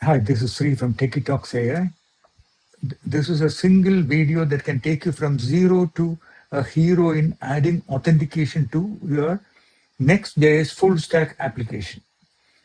Hi, this is Sri from Techie Talks AI. This is a single video that can take you from zero to a hero in adding authentication to your Next.js full stack application.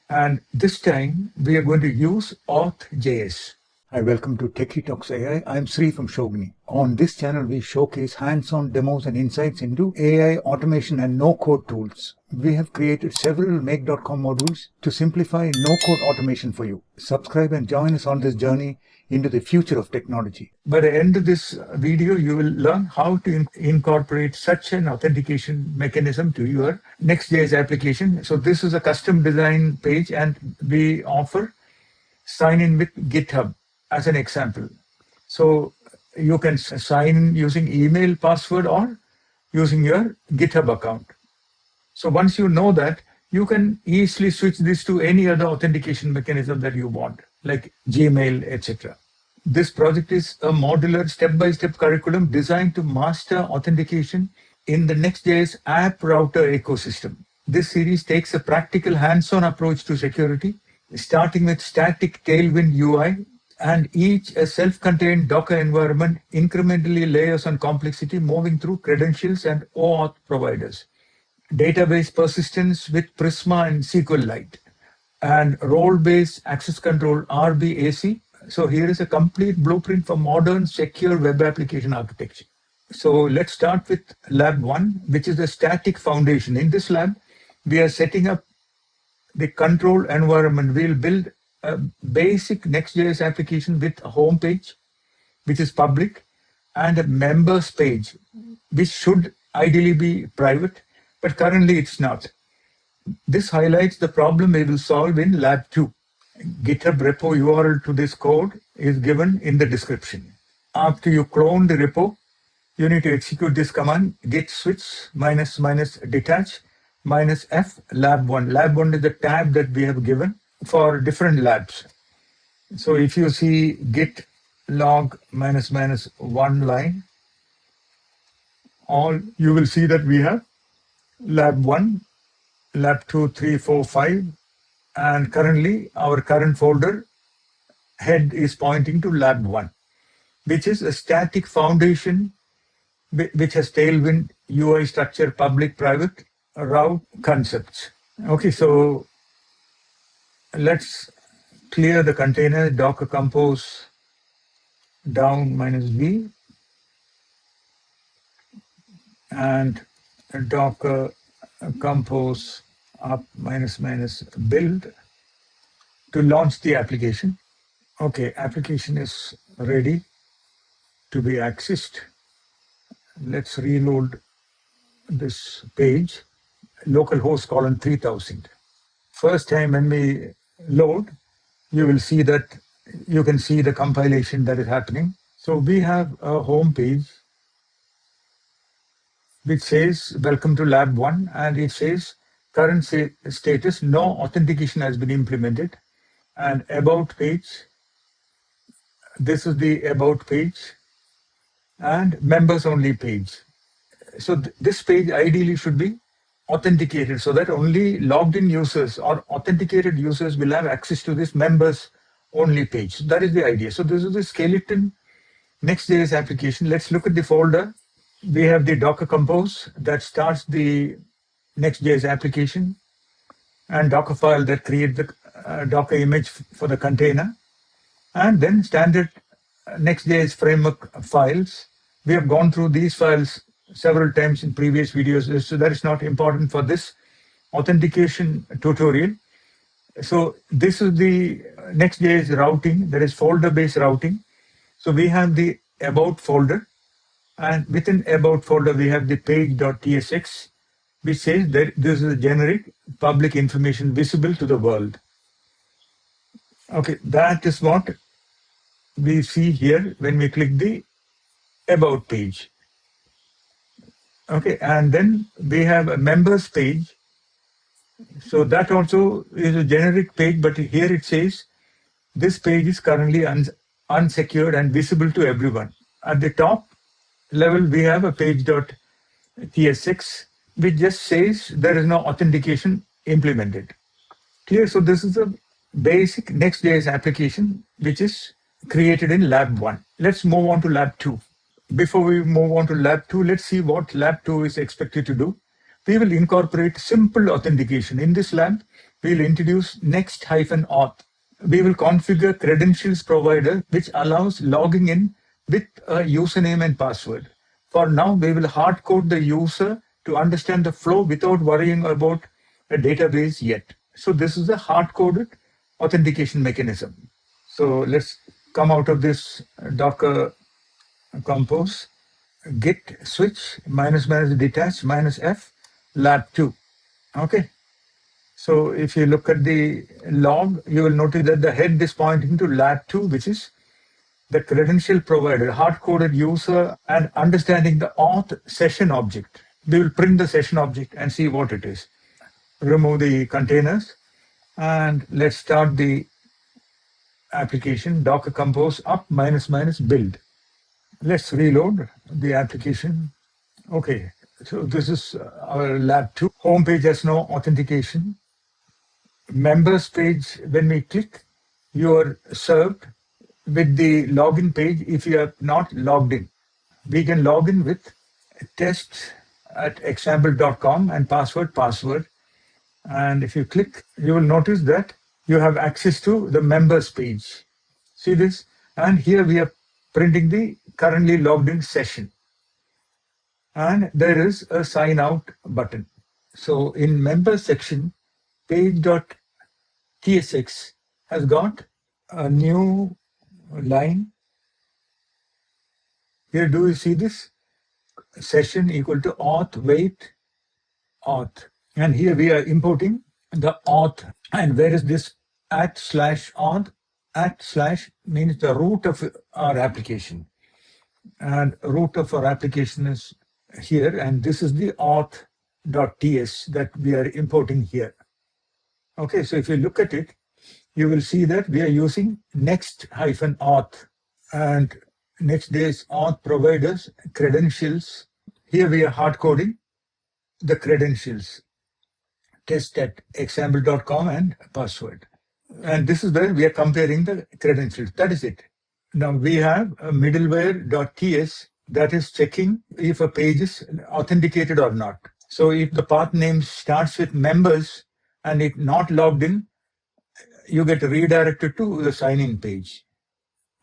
And this time we are going to use Auth.js. Hi, welcome to Techie Talks AI. I'm Sri from Shogini. On this channel, we showcase hands-on demos and insights into AI automation and no-code tools. We have created several make.com modules to simplify no-code automation for you. Subscribe and join us on this journey into the future of technology. By the end of this video, you will learn how to incorporate such an authentication mechanism to your Next.js application. So this is a custom design page, and we offer sign in with GitHub as an example. So you can sign in using email password or using your GitHub account. So once you know that, you can easily switch this to any other authentication mechanism that you want, like Gmail, etc. This project is a modular step-by-step curriculum designed to master authentication in the Next.js app router ecosystem. This series takes a practical hands-on approach to security, starting with static Tailwind UI, and each a self-contained Docker environment incrementally layers on complexity, moving through credentials and OAuth providers. Database persistence with Prisma and SQLite, and role-based access control RBAC. So here is a complete blueprint for modern secure web application architecture. So let's start with lab 1, which is the static foundation. In this lab, we are setting up the control environment. We'll build a basic Next.js application with a home page, which is public, and a members page, which should ideally be private, but currently it's not. This highlights the problem we will solve in lab 2. GitHub repo URL to this code is given in the description. After you clone the repo, you need to execute this command, git switch --detach -f lab 1. Lab 1 is the tab that we have given for different labs. So if you see git log --1 line, you will see that we have lab 1, lab 2, 3, 4, 5, and currently our current folder head is pointing to lab 1, which is a static foundation which has Tailwind UI structure, public, private, route concepts. Okay, so let's clear the container, docker compose down -v, and docker compose up --build to launch the application. Okay, application is ready to be accessed. Let's reload this page, localhost colon 3000. First time when we load, you will see that you can see the compilation that is happening. So we have a home page which says welcome to lab 1, and it says current status, no authentication has been implemented, and about page, this is the about page, and members only page. So this page ideally should be authenticated so that only logged in users or authenticated users will have access to this members only page. So that is the idea. So this is the skeleton Next.js application. Let's look at the folder. We have the Docker compose that starts the Next.js application, and Docker file that creates the Docker image for the container, and then standard Next.js framework files. We have gone through these files several times in previous videos, so that is not important for this authentication tutorial. So this is the Next.js routing, that is folder-based routing. So we have the about folder, and within about folder we have the page.tsx, which says that this is a generic public information visible to the world. Okay, that is what we see here when we click the about page. Okay, and then we have a members page. So that also is a generic page, but here it says this page is currently unsecured and visible to everyone. At the top level, we have a page.tsx, which just says there is no authentication implemented. Clear? So this is a basic Next.js application, which is created in Lab 1. Let's move on to Lab 2. Before we move on to Lab 2, let's see what Lab 2 is expected to do. We will incorporate simple authentication. In this lab, we will introduce Next-Auth. We will configure credentials provider, which allows logging in with a username and password. For now, we will hard code the user to understand the flow without worrying about a database yet. So this is a hard coded authentication mechanism. So let's come out of this Docker compose, git switch minus detach minus f lab 2. Okay. So if you look at the log, you will notice that the head is pointing to lab 2, which is the credential provider, hard-coded user, and understanding the auth session object. We will print the session object and see what it is. Remove the containers, and let's start the application. Docker compose up minus build. Let's reload the application. Okay, so this is our lab 2. Home page has no authentication. Members page, when we click, you are served with the login page if you are not logged in. We can log in with test@example.com and password. And if you click, you will notice that you have access to the members page. See this? And here we are printing the currently logged in session. And there is a sign out button. So in members section, page.tsx has got a new line. Here, do you see this? Session equal to auth wait auth. And here we are importing the auth. And where is this @/auth? @ means the root of our application. And root of our application is here. And this is the auth.ts that we are importing here. Okay, so if you look at it, you will see that we are using Next-Auth and Next.js auth providers credentials. Here we are hard coding the credentials, test@example.com and password. And this is where we are comparing the credentials. That is it. Now we have a middleware.ts that is checking if a page is authenticated or not. So if the path name starts with members and it not logged in, you get redirected to the sign-in page.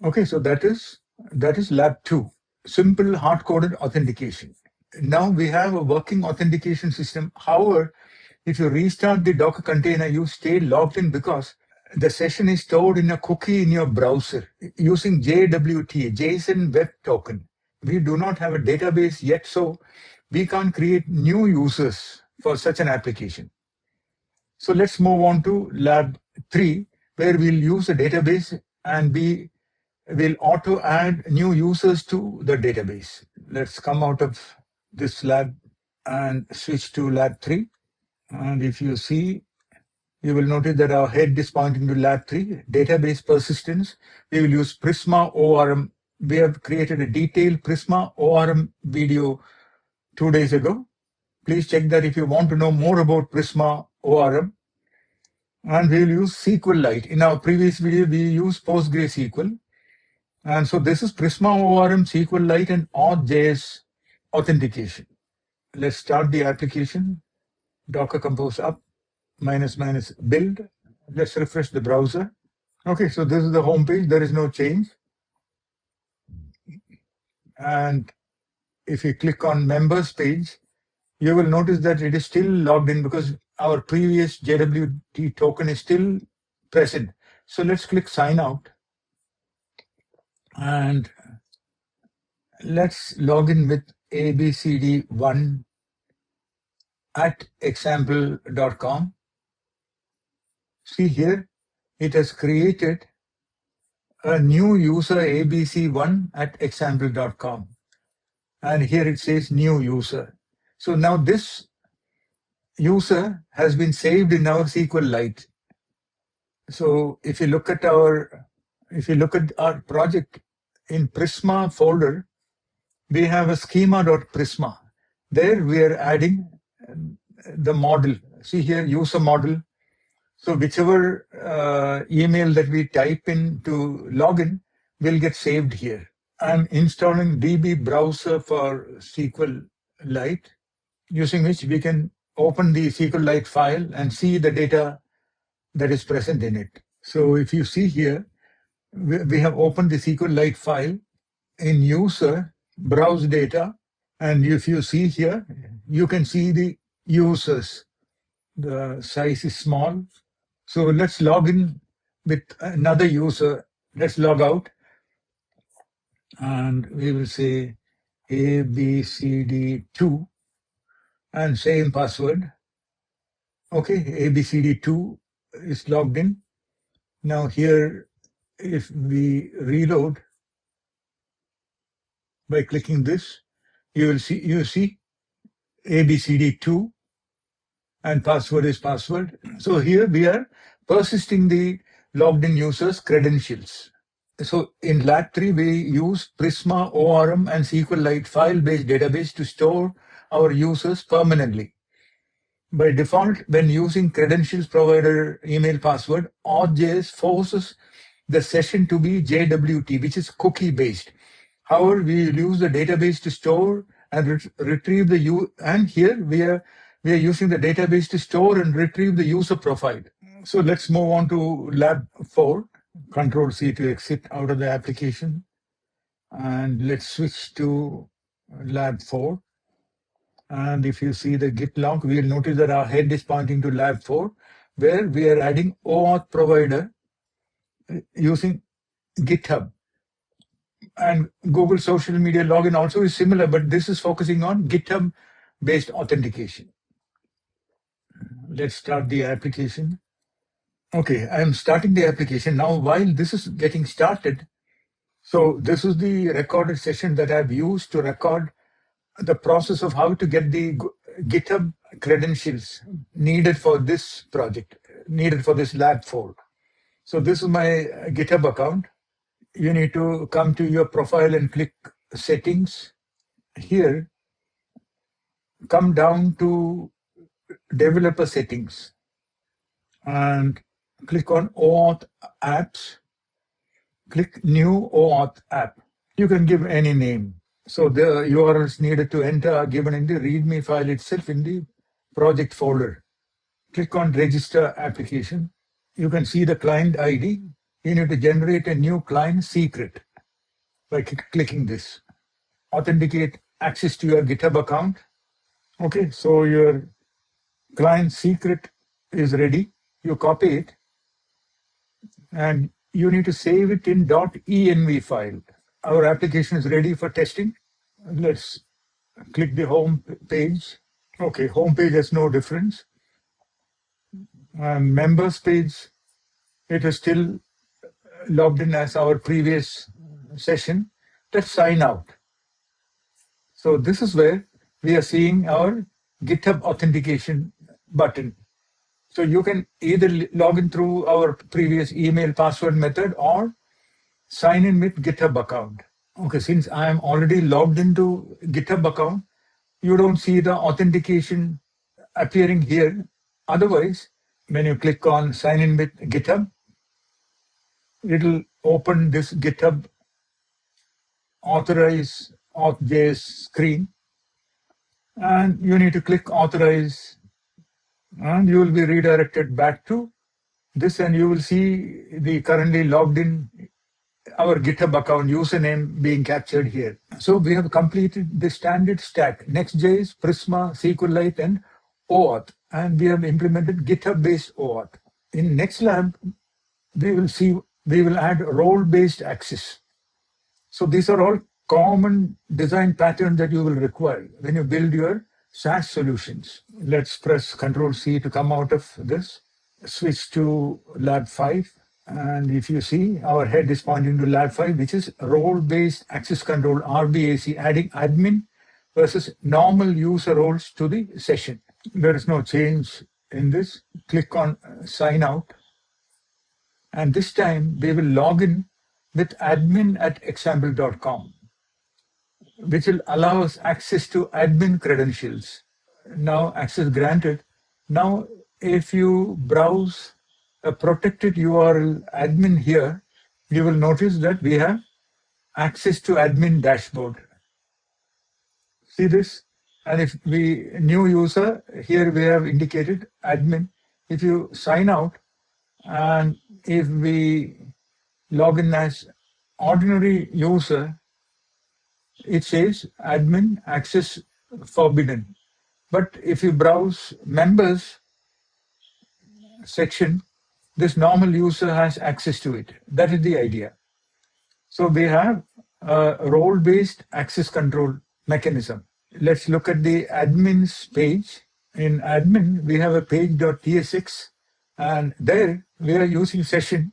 Okay, so that is lab 2, simple hard-coded authentication. Now we have a working authentication system. However, if you restart the Docker container, you stay logged in because the session is stored in a cookie in your browser using JWT, JSON Web Token. We do not have a database yet, so we can't create new users for such an application. So let's move on to lab 3, where we'll use a database and we will auto add new users to the database. Let's come out of this lab and switch to lab 3. And if you see, you will notice that our head is pointing to lab 3, database persistence. We will use Prisma ORM. We have created a detailed Prisma ORM video 2 days ago. Please check that if you want to know more about Prisma ORM. And we will use SQLite. In our previous video, we used PostgreSQL. And so this is Prisma ORM, SQLite, and Auth.js authentication. Let's start the application. Docker compose up minus build. Let's refresh the browser. Okay, so this is the home page. There is no change. And if you click on members page, you will notice that it is still logged in because our previous JWT token is still present. So let's click sign out. And let's log in with abcd1 at example.com. See here, it has created a new user abc1 at example.com. And here it says new user. So now this user has been saved in our SQLite. So if you look at our project in Prisma folder, we have a schema.prisma. There we are adding the model. See here, user model. So whichever email that we type in to login will get saved here. I'm installing DB browser for SQLite, using which we can open the SQLite file and see the data that is present in it. So if you see here, we have opened the SQLite file in user, browse data, and if you see here, you can see the users. The size is small. So let's log in with another user. Let's log out, and we will say ABCD2 and same password. Okay, ABCD2 is logged in. Now here, if we reload by clicking this, you see ABCD2 and password is password. So here we are persisting the logged in users credentials. So in Lab 3, we use Prisma, ORM, and SQLite file-based database to store our users permanently. By default, when using credentials provider email password, Authjs forces the session to be JWT, which is cookie-based. However, we use the database to store and retrieve the and here we are using the database to store and retrieve the user profile. So let's move on to Lab 4. Control C to exit out of the application. And let's switch to Lab 4. And if you see the Git log, we'll notice that our head is pointing to Lab 4, where we are adding OAuth provider using GitHub. And Google social media login also is similar, but this is focusing on GitHub-based authentication. Let's start the application. Okay, I'm starting the application. Now, while this is getting started, so this is the recorded session that I've used to record the process of how to get the GitHub credentials needed for this project, needed for this Lab 4. So this is my GitHub account. You need to come to your profile and click settings. Here, come down to developer settings and click on OAuth apps. Click new OAuth app. You can give any name. So the URLs needed to enter are given in the README file itself in the project folder. Click on register application. You can see the client ID. You need to generate a new client secret by clicking this. Authenticate access to your GitHub account. Okay, so your client secret is ready. You copy it and you need to save it in .env file. Our application is ready for testing. Let's click the home page. Okay, home page has no difference. Members page, it is still logged in as our previous session. Let's sign out. So this is where we are seeing our GitHub authentication button. So you can either log in through our previous email password method or sign in with GitHub account. Okay, since I am already logged into GitHub account, you don't see the authentication appearing here. Otherwise, when you click on sign in with GitHub, it'll open this GitHub authorize Authjs screen. And you need to click authorize and you will be redirected back to this and you will see the currently logged in our GitHub account username being captured here. So we have completed the standard stack, Next.js, Prisma, SQLite, and OAuth, and we have implemented GitHub-based OAuth. In next lab, we will add role-based access. So these are all common design patterns that you will require when you build your SaaS solutions. Let's press Control C to come out of this. Switch to Lab 5. And if you see, our head is pointing to Lab 5, which is role-based access control, RBAC, adding admin versus normal user roles to the session. There is no change in this. Click on sign out. And this time, we will log in with admin@example.com, which will allow us access to admin credentials. Now, access granted. Now, if you browse a protected URL admin here, you will notice that we have access to admin dashboard. See this? And if we new user, here we have indicated admin. If you sign out and if we log in as ordinary user, it says admin access forbidden. But if you browse members section, this normal user has access to it. That is the idea. So we have a role-based access control mechanism. Let's look at the admins page. In admin, we have a page.tsx, and there we are using session.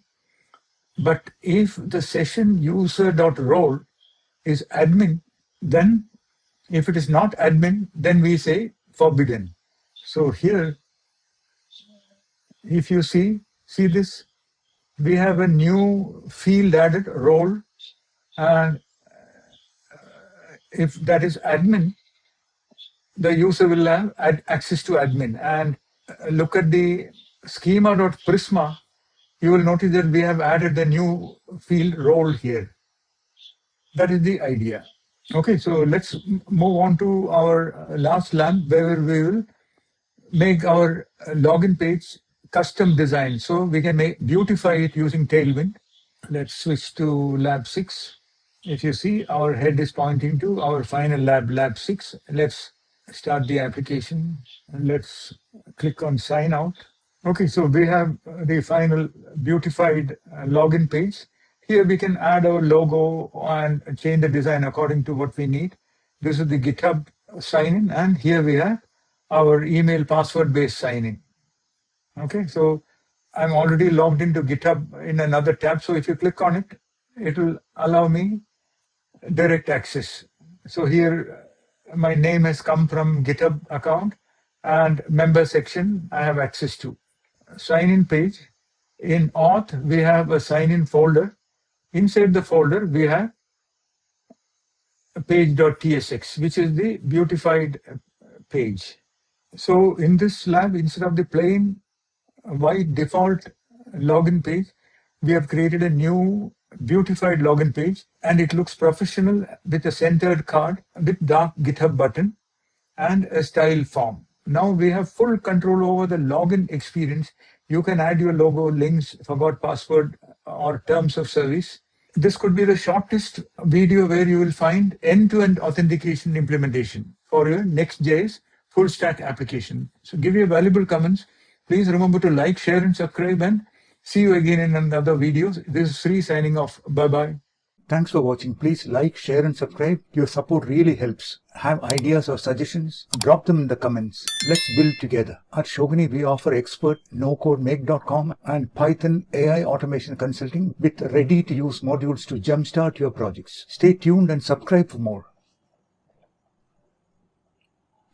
But if the session user.role is admin, then if it is not admin, then we say forbidden. So here, if you see this, we have a new field added, role, and if that is admin, the user will have access to admin. And look at the schema.prisma, you will notice that we have added the new field role here. That is the idea. Okay, so let's move on to our last lab where we will make our login page custom design. So we can beautify it using Tailwind. Let's switch to lab 6. If you see, our head is pointing to our final lab 6. Let's start the application. Let's click on sign out. Okay, so we have the final beautified login page. Here we can add our logo and change the design according to what we need. This is the GitHub sign-in, and here we have our email password-based sign-in. Okay, so I'm already logged into GitHub in another tab. So if you click on it, it will allow me direct access. So here, my name has come from GitHub account, and member section I have access to. Sign-in page. In Auth, we have a sign-in folder. Inside the folder, we have a page.tsx, which is the beautified page. So in this lab, instead of the plain white default login page, we have created a new beautified login page, and it looks professional with a centered card with dark GitHub button and a style form. Now we have full control over the login experience. You can add your logo, links, forgot password, or terms of service. This could be the shortest video where you will find end-to-end authentication implementation for your Next.js full stack application. So give your valuable comments. Please remember to like, share, and subscribe, and see you again in another video. This is Sri signing off. Bye-bye. Thanks for watching. Please like, share, and subscribe. Your support really helps. Have ideas or suggestions? Drop them in the comments. Let's build together. At Shogini, we offer expert no-code-make.com and Python AI automation consulting with ready-to-use modules to jumpstart your projects. Stay tuned and subscribe for more.